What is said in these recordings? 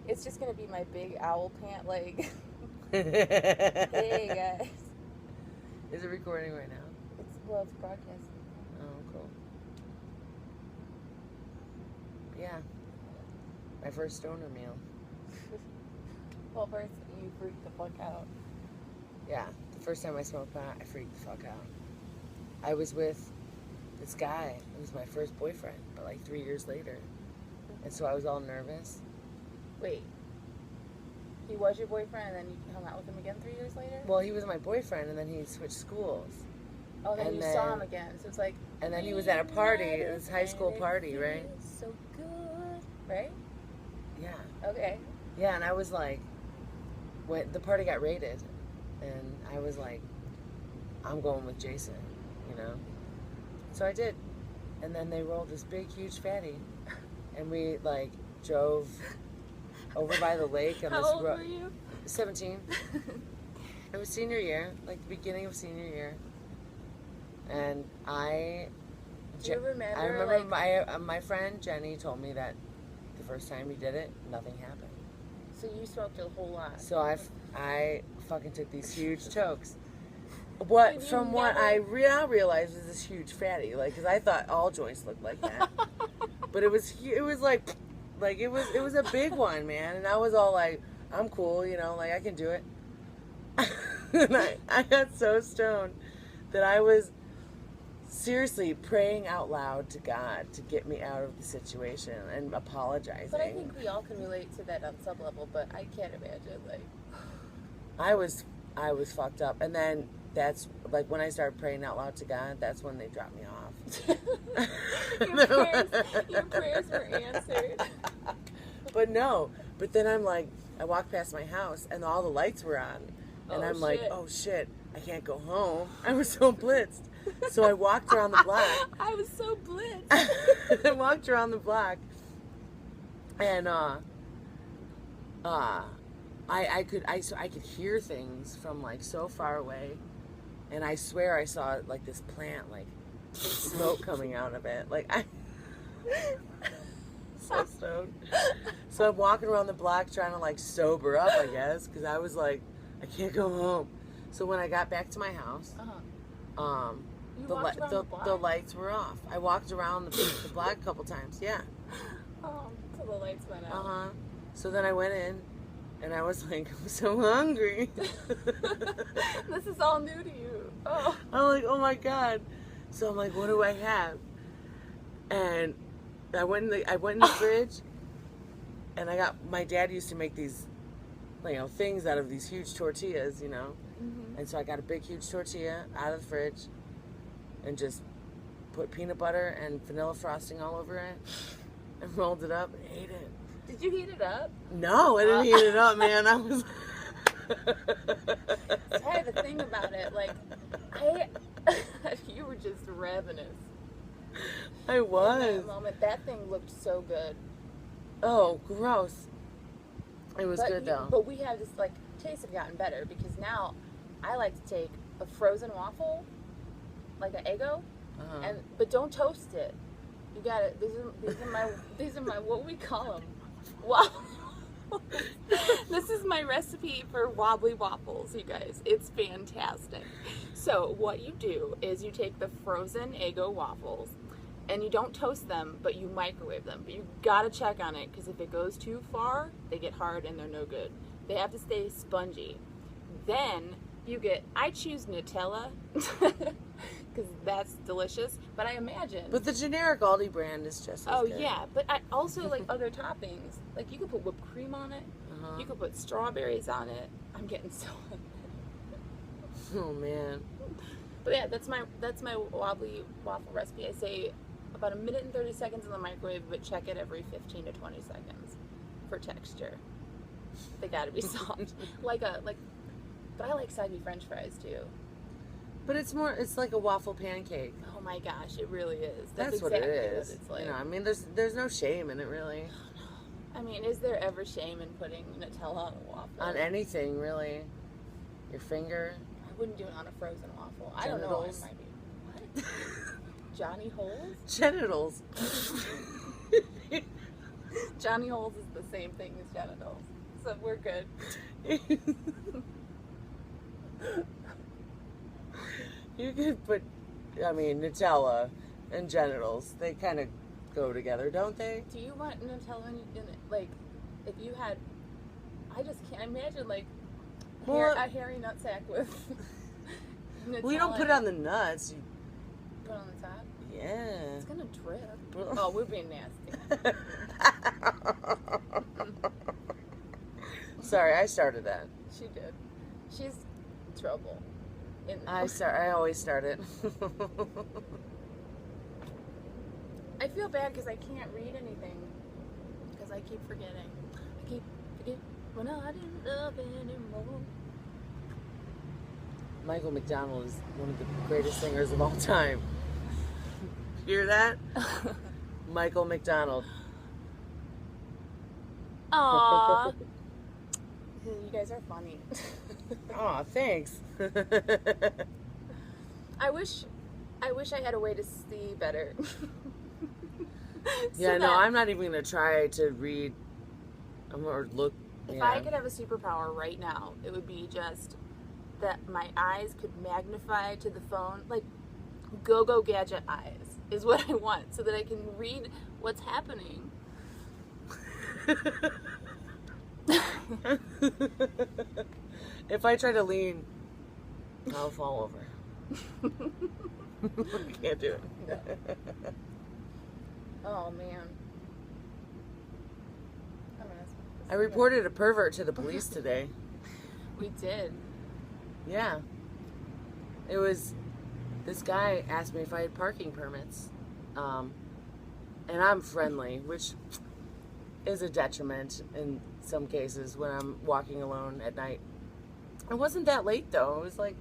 It's just gonna be my big owl pant leg. Hey guys. Is it recording right now? It's broadcasting. Oh, cool. Yeah. My first stoner meal. Well, first you freaked the fuck out. Yeah. The first time I smoked pot, I freaked the fuck out. I was with this guy. It was my first boyfriend, but like 3 years later. And so I was all nervous. Wait. He was your boyfriend and then you hung out with him again 3 years later? Well, he was my boyfriend and then he switched schools. Oh, then you saw him again. So it's like... And then he was at a party, this high school party, right? So good. Right? Yeah. Okay. Yeah, and I was like... When the party got raided, and I was like, I'm going with Jason, you know? So I did. And then they rolled this big, huge fatty. And we, like, drove over by the lake on How this old were you? 17. It was senior year, like the beginning of senior year. And Do you remember? I remember my friend Jenny told me that the first time he did it, nothing happened. So you smoked a whole lot. So I fucking took these huge tokes. What I now realized was this huge fatty, like, because I thought all joints looked like that, but it was like it was a big one, man, and I was all like, I'm cool, you know, like I can do it. And I got so stoned that I was seriously praying out loud to God to get me out of the situation and apologizing. But I think we all can relate to that on some level, but I can't imagine, like... I was fucked up. And then that's, like, when I started praying out loud to God, that's when they dropped me off. Your prayers were answered. But then I'm like, I walked past my house and all the lights were on. And I'm like, oh shit, I can't go home. I was so blitzed. So I walked around the block. I was so blitzed. I walked around the block, and I could hear things from like so far away, and I swear I saw like this plant, like smoke coming out of it. Like I so stoned. So I'm walking around the block trying to like sober up, I guess, because I was like, I can't go home. So when I got back to my house, the lights were off. I walked around the block a couple times. Yeah. Oh, so the lights went out. So then I went in, and I was like, I'm so hungry. This is all new to you. Oh. I'm like, oh my God. So I'm like, what do I have? And I went in the fridge, and my dad used to make these, you know, things out of these huge tortillas, you know. Mm-hmm. And so I got a big, huge tortilla out of the fridge and just put peanut butter and vanilla frosting all over it and rolled it up and ate it. Did you heat it up? No, I didn't heat it up, man. I was... So I had to think about it. Like, you were just ravenous. I was. In that moment, that thing looked so good. Oh, gross. It was good, though. But we have this, like, tastes have gotten better because now I like to take a frozen waffle, like an Eggo, but don't toast it. You got it. These are my what we call them. Wow. This is my recipe for wobbly waffles, you guys. It's fantastic. So what you do is you take the frozen Eggo waffles and you don't toast them, but you microwave them. But you gotta check on it because if it goes too far, they get hard and they're no good. They have to stay spongy. Then I choose Nutella because that's delicious. But I imagine. But the generic Aldi brand is just as good. Oh yeah, but I also like other toppings. Like you could put whipped cream on it. You could put strawberries on it. I'm getting so. Oh man. But yeah, that's my wobbly waffle recipe. I say about 1 minute and 30 seconds in the microwave, but check it every 15 to 20 seconds for texture. They gotta be soft. But I like soggy French fries too. But it's like a waffle pancake. Oh my gosh, it really is. That's exactly what it is. What it's like. You know, I mean, there's no shame in it, really. I mean, is there ever shame in putting Nutella on a waffle? On anything, really. Your finger. I wouldn't do it on a frozen waffle. Genitals. I don't know. I might be. What? Johnny Holes? Genitals. Johnny holes is the same thing as genitals, so we're good. You could put, I mean, Nutella and genitals. They kind of go together, don't they? Do you want Nutella in it? Like, if you had, I just can't imagine, like, a hairy nutsack with Nutella. Well, you don't put it on the nuts. You put it on the top? Yeah. It's gonna drip. Oh, we're being nasty. Sorry, I started that. She did. She's trouble. I always start it. I feel bad because I can't read anything because I keep forgetting. I keep forgetting we're not in love anymore. Michael McDonald is one of the greatest singers of all time. Hear that? Michael McDonald. Aww. You guys are funny. Aw, thanks. I wish I had a way to see better. Yeah, no, I'm not even going to try to read or look. If I could have a superpower right now, it would be just that my eyes could magnify to the phone. Like, go-go gadget eyes is what I want, so that I can read what's happening. If I try to lean, I'll fall over. I can't do it. No. Oh, man. I reported a pervert to the police today. We did. Yeah. It was, this guy asked me if I had parking permits. And I'm friendly, which is a detriment in some cases when I'm walking alone at night. It wasn't that late though. It was like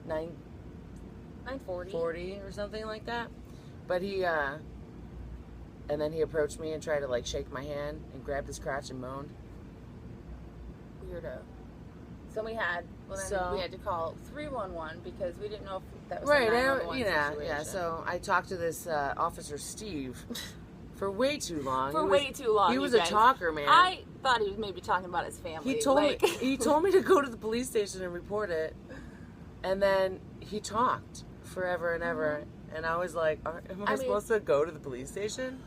9:40 or something like that. But he, and then he approached me and tried to like shake my hand and grabbed his crotch and moaned. Weirdo. So we had, we had to call 311 because we didn't know if that was right. a 911 situation. Yeah. So I talked to this Officer Steve for way too long. Way too long. He was a talker, man. I thought he was maybe talking about his family. He told me to go to the police station and report it, and then he talked forever and ever, and I was like, "Am I supposed to go to the police station?"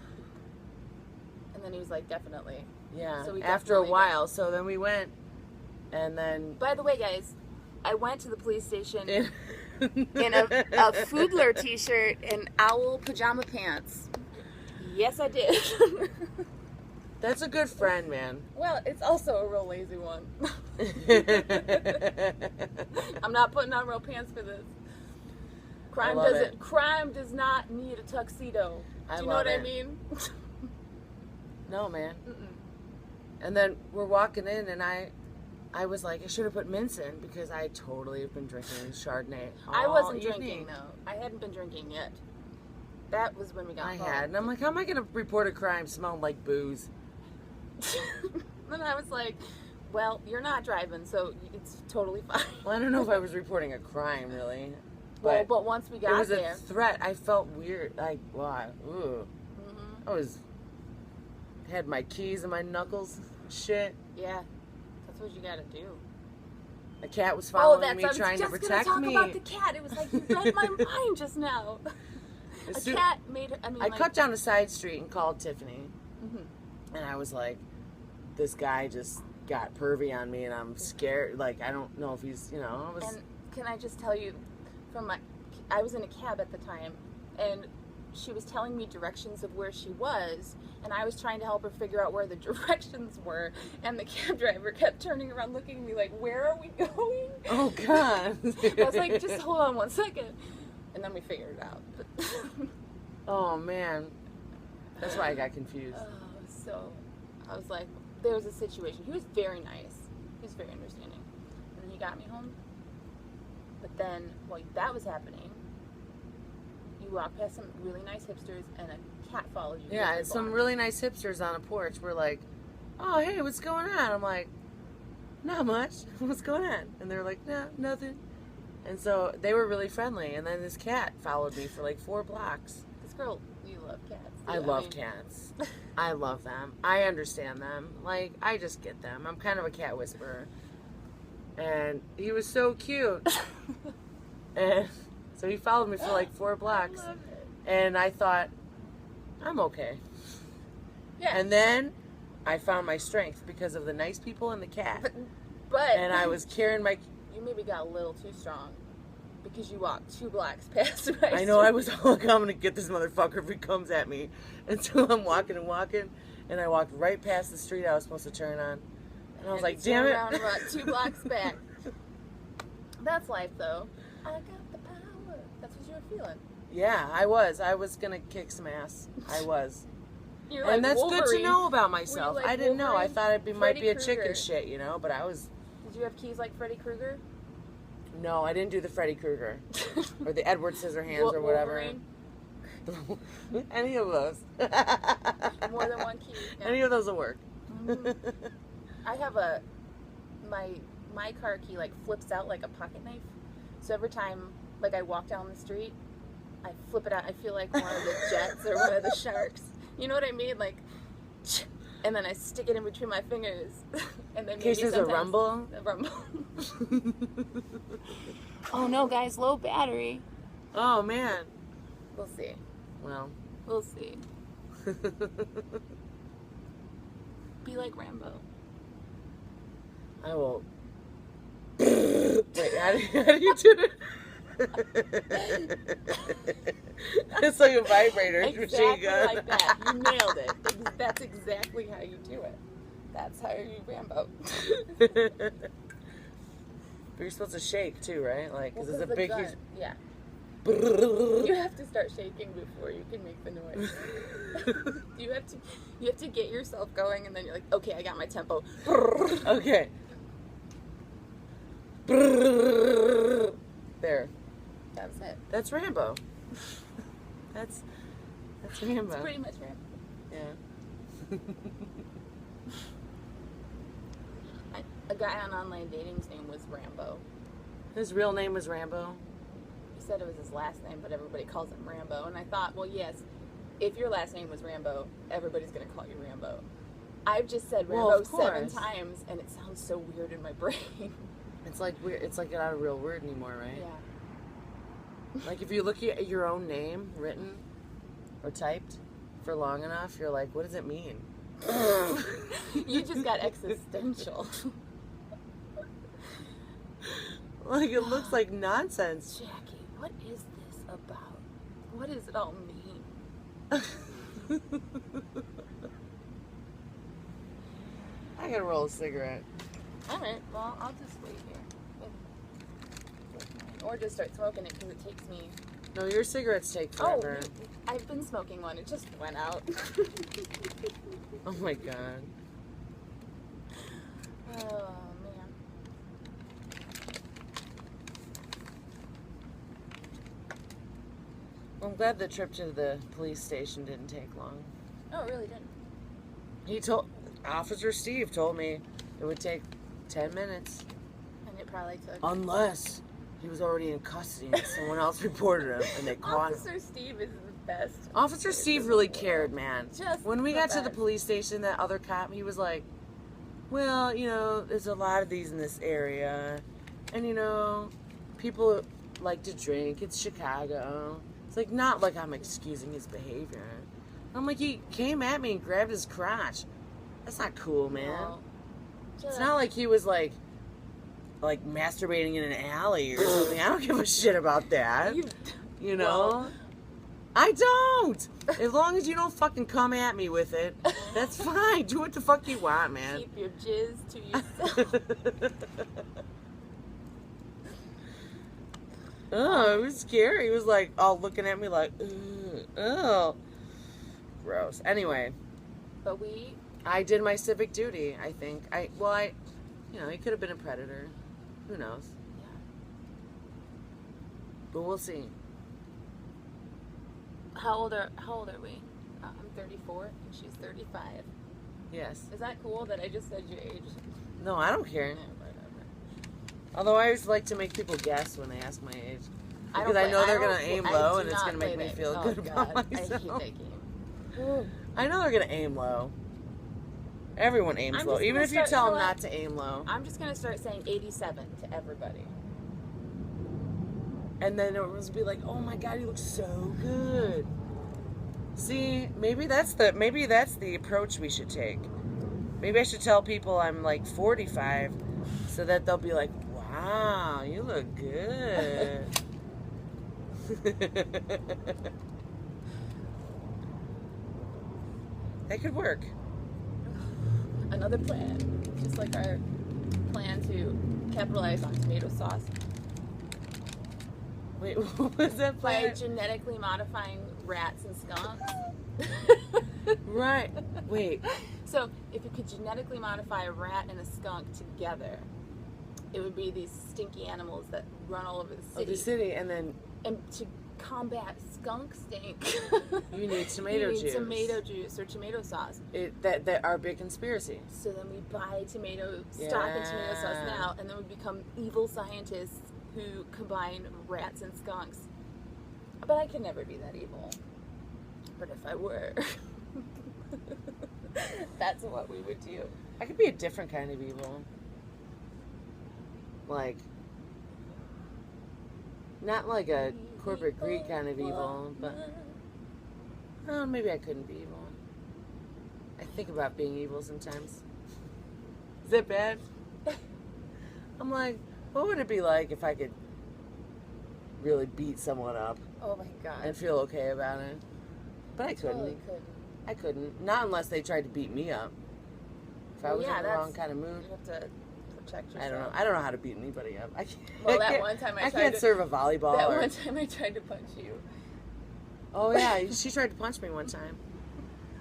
And then he was like, "Definitely." Yeah. So after a while, so then we went, and then. By the way, guys, I went to the police station in a Foodler t-shirt and owl pajama pants. Yes, I did. That's a good friend, man. Well, it's also a real lazy one. I'm not putting on real pants for this. Crime does not need a tuxedo. Do you know what I mean? No, man. And then we're walking in, and I was like, I should have put mints in because I totally have been drinking Chardonnay all I wasn't evening. drinking, though. I hadn't been drinking yet. That was when we got home. I had. And I'm like, how am I going to report a crime smelling like booze? Then I was like, well, you're not driving, so it's totally fine. Well, I don't know if I was reporting a crime, really. But once we got there. It was a threat. I felt weird. Like, wow. Ooh. I had my keys in my knuckles. Shit. Yeah. That's what you gotta do. A cat was following me, trying to I protect me. was just gonna talk about the cat. It was like, you read my mind just now. A cat made her, I cut down a side street and called Tiffany. And I was like, this guy just got pervy on me and I'm scared. Like, I don't know if he's, And can I just tell you, I was in a cab at the time, and she was telling me directions of where she was, and I was trying to help her figure out where the directions were, and the cab driver kept turning around looking at me like, where are we going? Oh, God. I was like, just hold on 1 second. And then we figured it out. Oh, man. That's why I got confused. So I was like, there was a situation. He was very nice. He was very understanding. And then he got me home. But then, while that was happening, you walk past some really nice hipsters and a cat followed you. Yeah, and some really nice hipsters on a porch were like, oh, hey, what's going on? I'm like, not much. What's going on? And they're like, no, nothing. And so they were really friendly. And then this cat followed me for like 4 blocks. This girl, you love cats. I love cats. I love them. I understand them. Like, I just get them. I'm kind of a cat whisperer. And he was so cute. And so he followed me for like 4 blocks. I love it. And I thought, I'm okay. Yeah. And then I found my strength because of the nice people and the cat. But And I was carrying my... You maybe got a little too strong. Because you walked 2 blocks past my I know, I was all like, I'm going to get this motherfucker if he comes at me. And so I'm walking and walking. And I walked right past the street I was supposed to turn on. And I was like, damn it. Around about 2 blocks back. That's life, though. I got the power. That's what you were feeling. Yeah, I was. I was going to kick some ass. I was. You're And like that's Wolverine. good to know about myself. like I didn't know. I Wolverine? thought it might be a Freddy chicken Krueger. shit, you know? But I was... Did you have keys like Freddy Krueger? No, I didn't do the Freddy Krueger. Or the Edward Scissorhands or whatever. Wolverine? Any of those. More than one key. Yeah. Any of those will work. I have my car key like flips out like a pocket knife. So every time like I walk down the street, I flip it out. I feel like one of the jets or one of the sharks. You know what I mean? Like, and then I stick it in between my fingers. And then In case there's a rumble. A rumble. Oh no, guys, low battery. Oh, man. We'll see. Well. We'll see. Be like Rambo. I will. Wait, how do you do it? It's like a vibrator machine Exactly gun. like that. You nailed it. That's exactly how you do it. That's how you Rambo. But you're supposed to shake too, right? Like, because it's a big, huge. Yeah. You have to start shaking before you can make the noise. you have to get yourself going, and then you're like, okay, I got my tempo. Okay. There. That's it. That's Rambo. That's Rambo. It's pretty much Rambo. Yeah. A guy on online dating's name was Rambo. His real name was Rambo. He said it was his last name, but everybody calls him Rambo. And I thought, well, yes, if your last name was Rambo, everybody's going to call you Rambo. I've just said Well, Rambo of course. 7 times, and it sounds so weird in my brain. It's like weird. It's like not a real word anymore, right? Yeah. Like if you look at your own name written or typed for long enough, you're like, what does it mean? You just got existential. Like it looks like nonsense. Jackie, what is this about? What does it all mean? I gotta roll a cigarette. Alright, well, I'll just wait here. Or just start smoking it because it takes me... No, your cigarettes take forever. Oh, I've been smoking one. It just went out. Oh my god. Oh, man. I'm glad the trip to the police station didn't take long. Oh, it really didn't. Officer Steve told me it would take 10 minutes. And it probably took... Unless he was already in custody and someone else reported him and they caught him. Officer Steve is the best. Officer Steve really cared, man. Just when we the got to the best. police station, that other cop, he was like, well, you know, there's a lot of these in this area. And, you know, people like to drink. It's Chicago. It's like, not like I'm excusing his behavior. I'm like, he came at me and grabbed his crotch. That's not cool, man. No. It's not like he was like masturbating in an alley or something. I don't give a shit about that. You know? Well, I don't! As long as you don't fucking come at me with it, that's fine. Do what the fuck you want, man. keep your jizz to yourself. Oh, it was scary. He was like all looking at me like, ugh, oh. Gross. Anyway. But I did my civic duty, I think. He could have been a predator. Who knows? Yeah. But we'll see. How old are we? I'm 34 and she's 35. Yes. Is that cool that I just said your age? No, I don't care. Yeah, whatever. Although I always like to make people guess when they ask my age. Because I don't know play- they're I going to don't- aim I low do and it's not going to make play me that. feel Oh, good God. about I hate myself. that game. I know they're gonna aim low. Everyone aims low, even if you tell them not to aim low. I'm just gonna start saying 87 to everybody. And then it was be like, oh my god, you look so good. See, maybe that's the approach we should take. Maybe I should tell people I'm like 45, so that they'll be like, wow, you look good. That could work. Another plan, just like our plan to capitalize on tomato sauce. Wait, what was that plan? By genetically modifying rats and skunks. Right. Wait. So, if you could genetically modify a rat and a skunk together, it would be these stinky animals that run all over the city. Oh, the city, and then... And to combat skunk stink, you need tomato juice. You need tomato juice or tomato sauce. That our big conspiracy. So then we buy stock in tomato sauce now, and then we become evil scientists who combine rats and skunks. But I could never be that evil. But if I were, that's what we would do. I could be a different kind of evil. Like, not like a corporate greed kind of evil, but maybe I couldn't be evil. I think about being evil sometimes. Is that bad? I'm like, what would it be like if I could really beat someone up? Oh my god. And feel okay about it? But I couldn't. Totally couldn't. I couldn't. Not unless they tried to beat me up. If I was in the wrong kind of mood. You have to protect yourself. I don't know. I don't know how to beat anybody up. I can't, well, that one time I can't serve a volleyball. That one time I tried to punch you. Oh yeah, she tried to punch me one time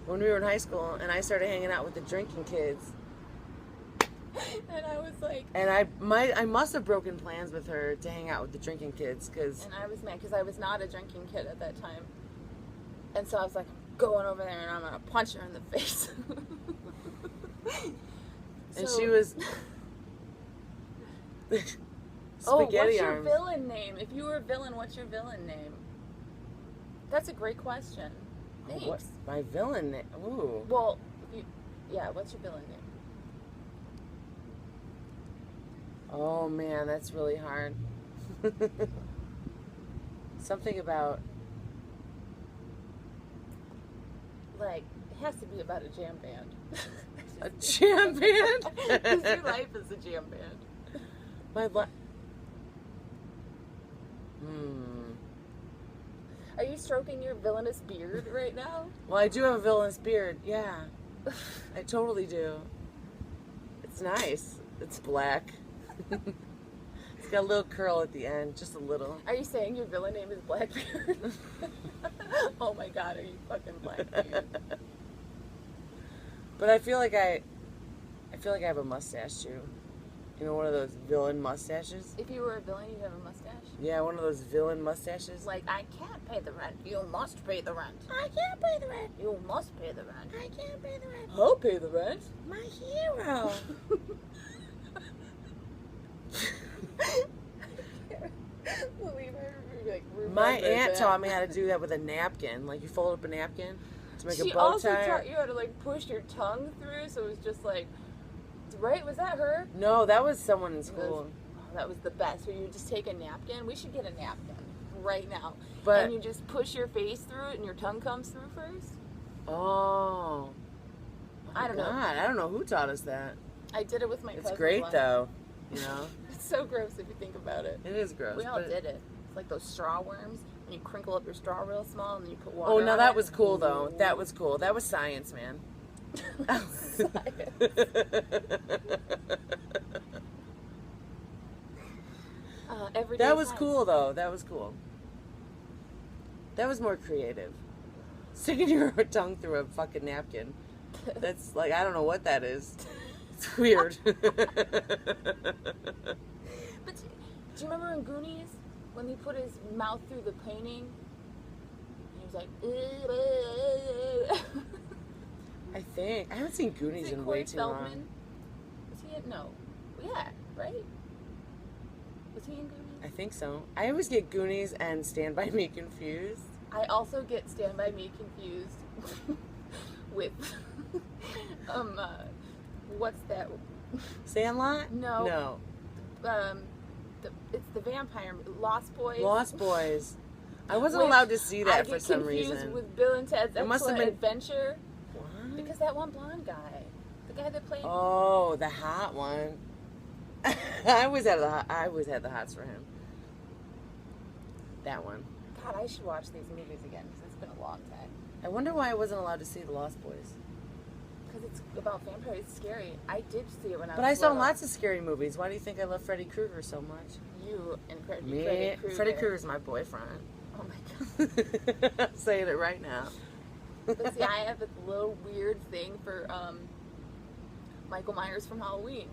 when we were in high school, and I started hanging out with the drinking kids. And I was like... And I must have broken plans with her to hang out with the drinking kids, because... And I was mad, because I was not a drinking kid at that time. And so I was like, I'm going over there and I'm going to punch her in the face. And she was... what's your villain name? If you were a villain, what's your villain name? That's a great question. Thanks. What, my villain name? Ooh. Well, what's your villain name? Oh man, that's really hard. Something about... Like, it has to be about a jam band. A jam band? Because your life is a jam band. My life... Are you stroking your villainous beard right now? Well, I do have a villainous beard, yeah. I totally do. It's nice. It's black. It's got a little curl at the end, just a little. Are you saying your villain name is Blackbeard? Oh my god, are you fucking Blackbeard? But I feel like I have a mustache too. You know, one of those villain mustaches. If you were a villain, you'd have a mustache? Yeah, one of those villain mustaches. Like, I can't pay the rent. You must pay the rent. I can't pay the rent. You must pay the rent. I can't pay the rent. I'll pay the rent. My hero. My aunt taught me how to do that with a napkin. Like, you fold up a napkin to make a bow tie. She also taught you how to, like, push your tongue through, so it was just like, right? Was that her? No, that was someone in school. That was the best. Where you would just take a napkin. We should get a napkin right now. But, and you just push your face through it, and your tongue comes through first. Oh. I don't know. I don't know who taught us that. I did it with my cousin. It's great, though. You know? It's so gross if you think about it. It is gross. We all did it. It's like those straw worms, and you crinkle up your straw real small, and then you put water on it. that was cool, though. Ooh. That was cool. That was science, man. That was cool, though. That was cool. That was more creative. Sticking your tongue through a fucking napkin. That's like, I don't know what that is. It's weird. But do you remember in Goonies when he put his mouth through the painting? And he was like, I think. I haven't seen Goonies in way too long. Was he in? No. Yeah, right? Was he in Goonies? I think so. I always get Goonies and Stand By Me confused. I also get Stand By Me confused with what's that? Sandlot? No. No. It's the vampire Lost Boys. Lost Boys. I wasn't allowed to see that for some I get confused reason. with Bill and Ted's It must have Excellent been- Adventure. What? Because that one blonde guy, the guy that played. Oh, the hot one. I always had the hots for him. That one. God, I should watch these movies again because it's been a long time. I wonder why I wasn't allowed to see the Lost Boys. Because it's about vampires. It's scary. I did see it when I was But I saw little. lots of scary movies. Why do you think I love Freddy Krueger so much? You and Me, Freddy Krueger. Freddy Krueger's my boyfriend. Oh my god. I'm saying it right now. But see, I have this little weird thing for Michael Myers from Halloween.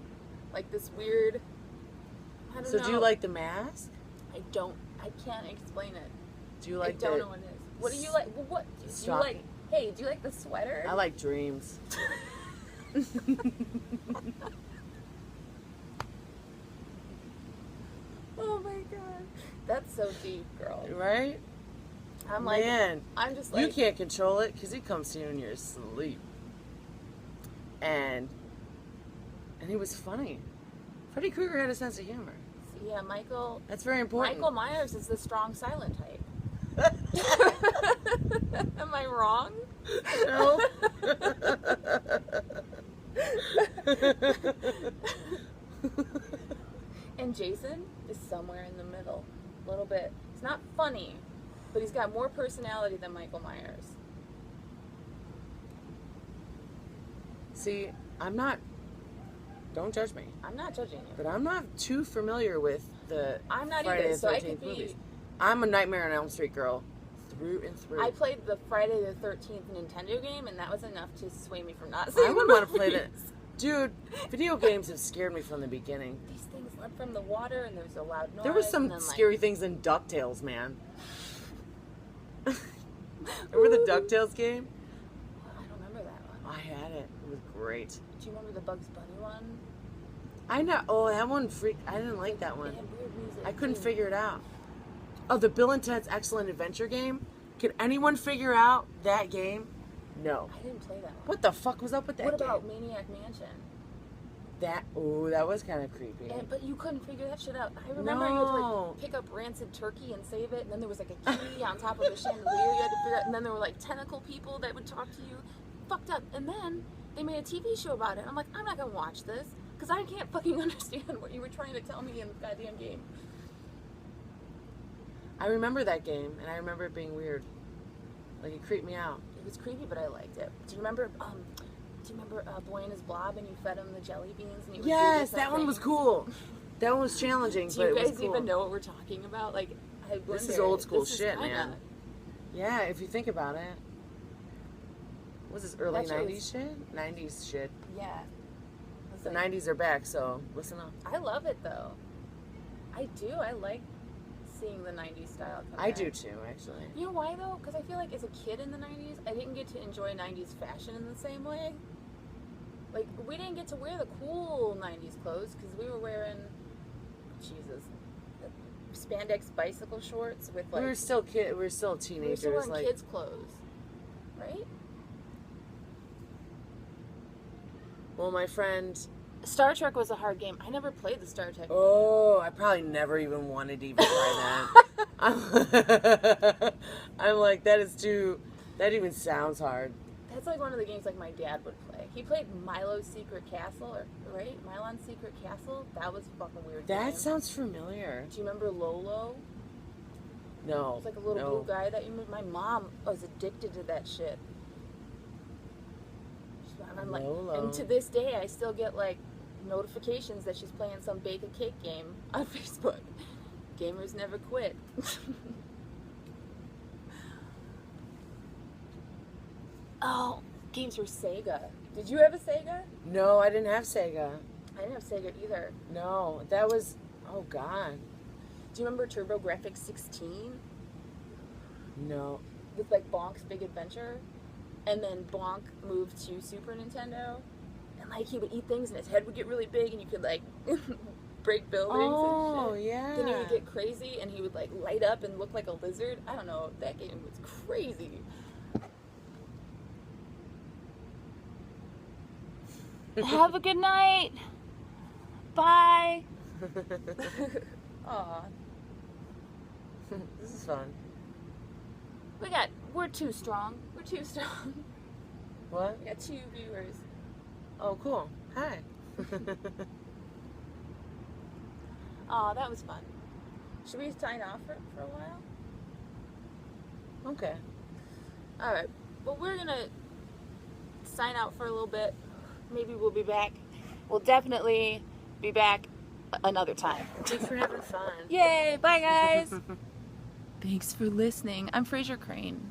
Like this weird. I don't know. So do you like The Mask? I can't explain it. Do you like I don't know what it is. What do you like? Well, what do you Stop. like? Hey, do you like the sweater? I like Dreams. Oh my god, that's so deep, girl. Right? I'm like, Man, I'm just like, you can't control it because he comes to you in your sleep. And he was funny. Freddy Krueger had a sense of humor. yeah, Michael. That's very important. Michael Myers is the strong, silent type. Am I wrong? No. And Jason is somewhere in the middle, a little bit. It's not funny, but he's got more personality than Michael Myers. See, I'm not. Don't judge me. I'm not judging you. But I'm not too familiar with the I'm not Friday either, the so I 13th could be. movies. I'm a Nightmare on Elm Street girl, through and through. I played the Friday the 13th Nintendo game, and that was enough to sway me from not I seeing would the want to play that. movies. Dude, video games have scared me from the beginning. These things leapt from the water, and there was a loud noise. There were some and then, scary things in DuckTales, man. Remember the DuckTales game? I don't remember that one. I had it. It was great. Do you remember the Bugs Bunny one? I know. Oh, that one freaked. I didn't like that They one. had weird music, I couldn't too. figure it out. Oh, the Bill and Ted's Excellent Adventure game? Can anyone figure out that game? No. I didn't play that one. What the fuck was up with that What game? about Maniac Mansion? That? Oh, that was kind of creepy. But you couldn't figure that shit out. I remember you had to like, pick up rancid turkey and save it, and then there was like a key on top of the chandelier you had to figure out, and then there were like tentacle people that would talk to you. Fucked up. And then they made a TV show about it. I'm like, I'm not gonna watch this because I can't fucking understand what you were trying to tell me in the goddamn game. I remember that game, and I remember it being weird. Like, it creeped me out. It was creepy, but I liked it. Do you remember? Boy and his blob, and you fed him the jelly beans, and he would do Yes, different that one was things? cool. That one was challenging, Do but you it was guys cool. even know what we're talking about? Like, I This is wonder- old school this is shit, kinda- man. Yeah, if you think about it. Was this early That shit 90s was- shit? 90s shit. Yeah. It's The like- 90s are back, so listen up. I love it though. I do. I like seeing the 90s style come I back. do too, actually. You know why though? Because I feel like as a kid in the 90s, I didn't get to enjoy 90s fashion in the same way. Like, we didn't get to wear the cool 90s clothes because we were wearing, Jesus, spandex bicycle shorts with like. We were still we were teenagers. still wearing Like, kids' clothes, right? well, my friend. Star Trek was a hard game. I never played the Star Trek. Oh, I probably never even wanted to even try that. I'm like, that is too. That even sounds hard. That's like one of the games like my dad would play. He played Milo's Secret Castle, right? Milon's Secret Castle. That was a fucking weird. That game. sounds familiar. Do you remember Lolo? No. It's like a little no. blue guy that you. My mom was addicted to that shit. And I'm like, Lolo. and to this day, I still get like notifications that she's playing some bake a cake game on Facebook. Gamers never quit. Oh, games for Sega. Did you have a Sega? No, I didn't have Sega. I didn't have Sega either. No, that was. Oh God. Do you remember TurboGrafx 16? No. With like Bonk's Big Adventure? And then Bonk moved to Super Nintendo. And like he would eat things and his head would get really big and you could like break buildings Oh, and shit. yeah. Then he would get crazy and he would like light up and look like a lizard. I don't know. That game was crazy. Have a good night. Bye. Aw. This is fun. We're too strong. We're too strong. What? We got 2 viewers. Oh, cool. Hi. Aw, that was fun. Should we sign off for a while? Okay. Alright. Well, we're gonna sign out for a little bit. Maybe we'll be back. We'll definitely be back another time. Thanks for having fun. Yay! Bye, guys! Thanks for listening. I'm Fraser Crane.